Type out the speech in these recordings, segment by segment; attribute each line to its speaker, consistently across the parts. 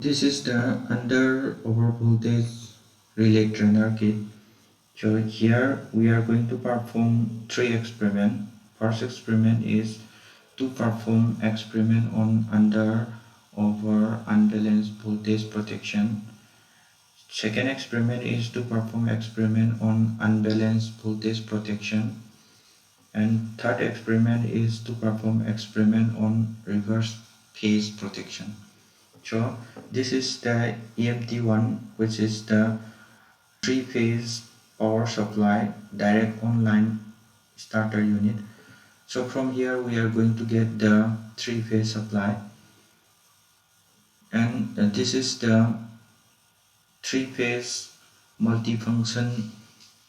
Speaker 1: This is the under overvoltage relay trainer kit. So here we are going to perform three experiments. First experiment is to perform experiment on under over unbalanced voltage protection. Second experiment is to perform experiment on unbalanced voltage protection. And third experiment is to perform experiment on reverse phase protection. So this is the EMT1, which is the three-phase power supply direct online starter unit. So from here we are going to get the three-phase supply, and this is the three-phase multifunction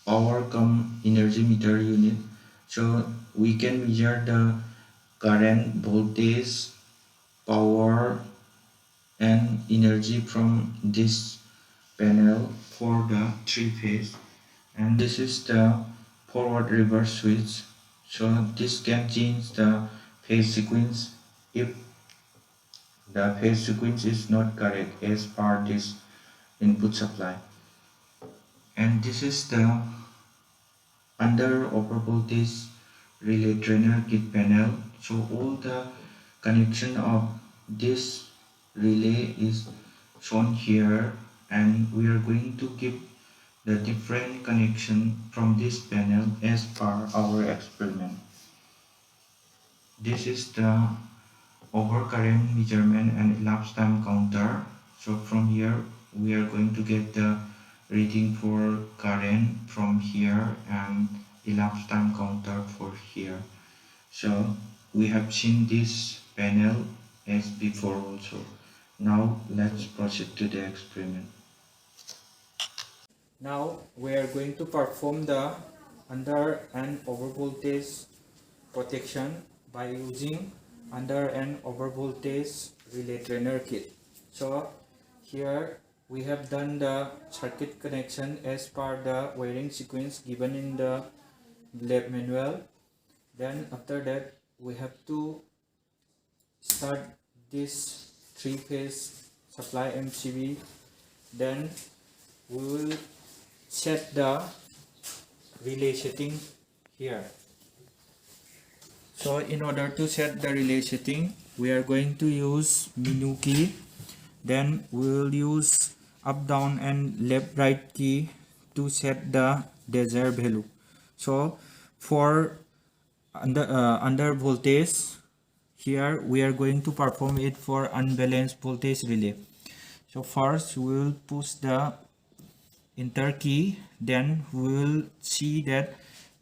Speaker 1: power cum energy meter unit. So we can measure the current, voltage, power and energy from this panel for the three phase. And this is the forward reverse switch, so this can change the phase sequence if the phase sequence is not correct as per this input supply. And this is the under over voltage relay trainer kit panel. So all the connection of this relay is shown here, and we are going to keep the different connection from this panel as per our experiment. This is the overcurrent measurement and elapsed time counter. So from here we are going to get the reading for current from here and elapsed time counter for here. So we have seen this panel as before also. Now let's proceed to the experiment.
Speaker 2: Now we are going to perform the under and over voltage protection by using under and over voltage relay trainer kit. So here we have done the circuit connection as per the wiring sequence given in the lab manual. Then after that we have to start this three-phase supply MCB. Then we will set the relay setting here. So in order to set the relay setting, we are going to use menu key. Then we will use up, down and left, right key to set the desired value. So for under voltage, here we are going to perform it for unbalanced voltage relay. So first we will push the enter key, then we will see that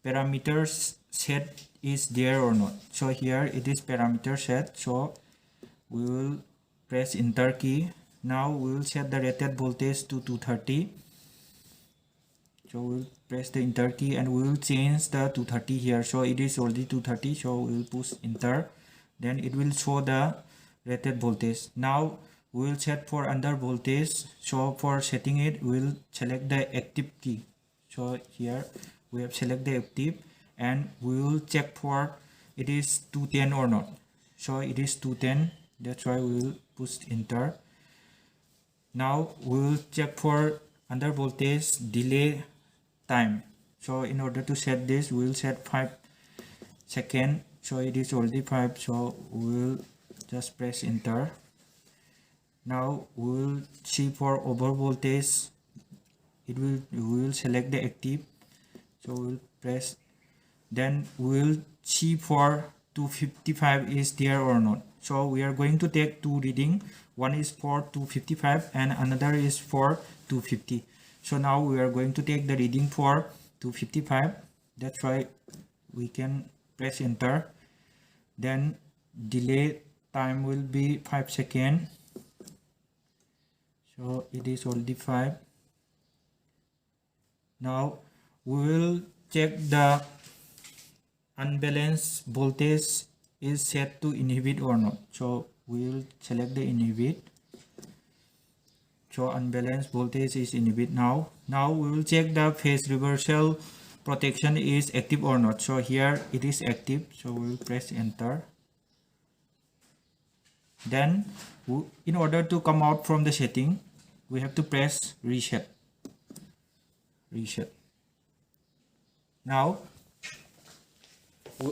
Speaker 2: parameters set is there or not. So here it is parameter set, so we will press enter key. Now we will set the rated voltage to 230. So we will press the enter key and we will change the 230 here. So it is already 230, so we will push enter, then it will show the rated voltage. Now we will set for under voltage. So for setting it, we will select the active key. So here we have select the active and we will check for it is 210 or not. So it is 210, that's why we will push enter. Now we will check for under voltage delay time. So in order to set this, we will set 5 seconds. So it is already 5, so we will just press enter. Now we will see for over voltage, we will select the active, so we will press, then we will see for 255 is there or not. So we are going to take two reading, one is for 255 and another is for 250. So now we are going to take the reading for 255, that's why we can press enter. Then delay time will be 5 seconds. So it is already 5. Now we will check the unbalanced voltage is set to inhibit or not. So we will select the inhibit. So unbalanced voltage is inhibit now. Now we will check the phase reversal protection is active or not. So here it is active, so we will press enter. Then in order to come out from the setting, we have to press reset. Now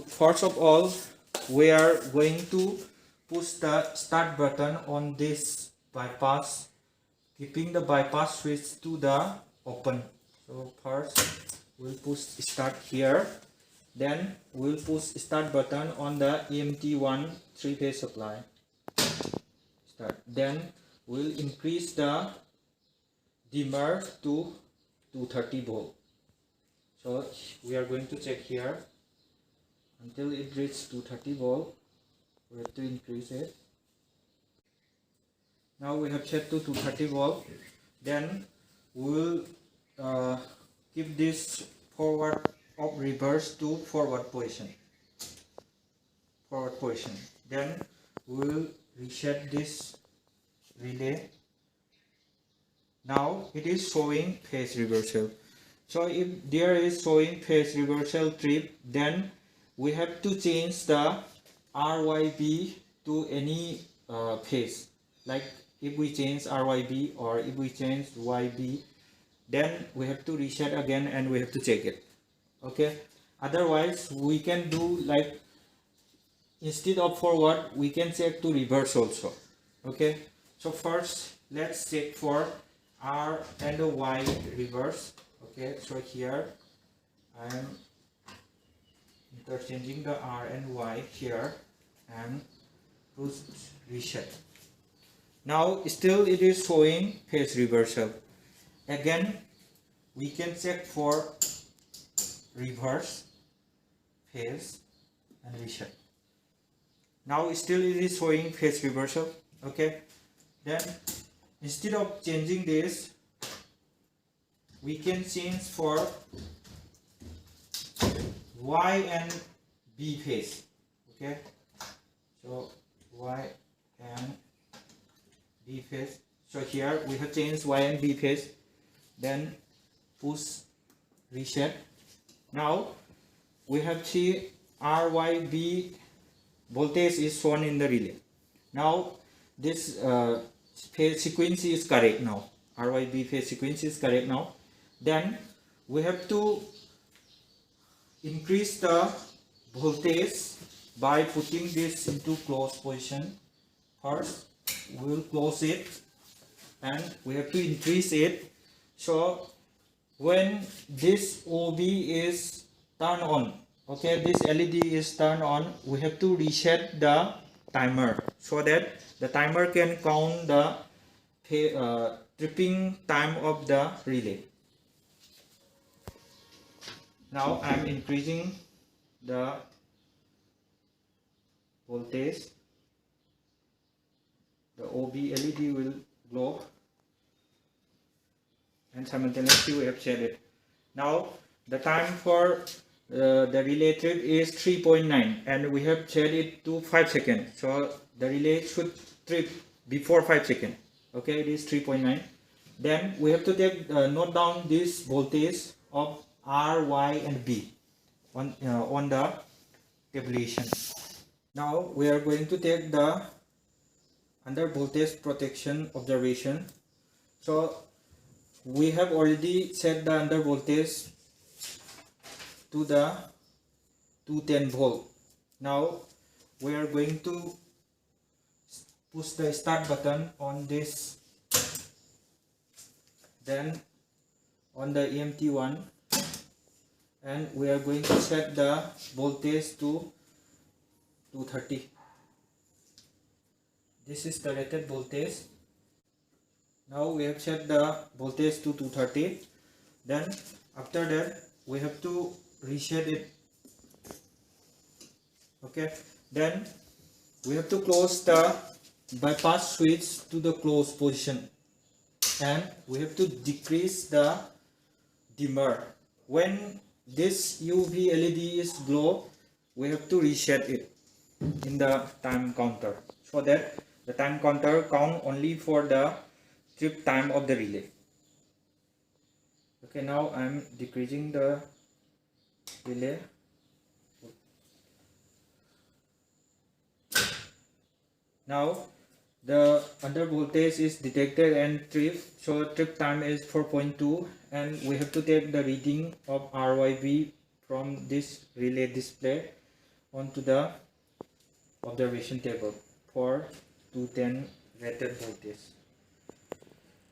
Speaker 2: first of all, we are going to push the start button on this bypass, keeping the bypass switch to the open. So first we'll push start here, then we'll push start button on the EMT1 3-phase supply. Start. Then we'll increase the dimmer to 230 volt. So we are going to check here until it reaches 230 volt. We have to increase it. Now we have set to 230 volt. Then we will keep this forward of reverse to forward position. Then we will reset this relay. Now it is showing phase reversal. So if there is showing phase reversal trip, then we have to change the RYB to any phase. Like if we change RYB or if we change YB, then we have to reset again and we have to check it. Okay, otherwise we can do like, instead of forward we can check to reverse also. Okay, so first let's check for R and Y reverse. Okay, so here I am interchanging the R and Y here and push reset. Now still it is showing phase reversal. Again we can check for reverse, phase and reset. Now still it is showing phase reversal. Okay, then instead of changing this, we can change for Y and B phase. Okay, so Y and B phase. So here we have changed Y and B phase. Then push reset. Now we have see RYB voltage is shown in the relay. Now this phase sequence is correct now. RYB phase sequence is correct now. Then we have to increase the voltage by putting this into close position. First we will close it and we have to increase it. So when this OB is turned on, okay, this LED is turned on, we have to reset the timer so that the timer can count the tripping time of the relay. Now I am increasing the voltage. The OB LED will glow and simultaneously we have set it. Now the time for the relay trip is 3.9 and we have set it to 5 seconds. So the relay should trip before 5 seconds. Okay, it is 3.9. Then we have to take note down this voltage of R, Y and B on the tabulation. Now we are going to take the under voltage protection observation. So we have already set the under voltage to the 210 volt. Now we are going to push the start button on this, then on the EMT1, and we are going to set the voltage to 230. This is the rated voltage. Now we have set the voltage to 230. Then after that we have to reset it. Okay, then we have to close the bypass switch to the close position and we have to decrease the dimmer. When this UV LED is glow, we have to reset it in the time counter so that the time counter count only for the trip time of the relay. Okay, now I am decreasing the relay. Now The under voltage is detected and trip, so trip time is 4.2, and we have to take the reading of RYB from this relay display onto the observation table for 210 rated voltage.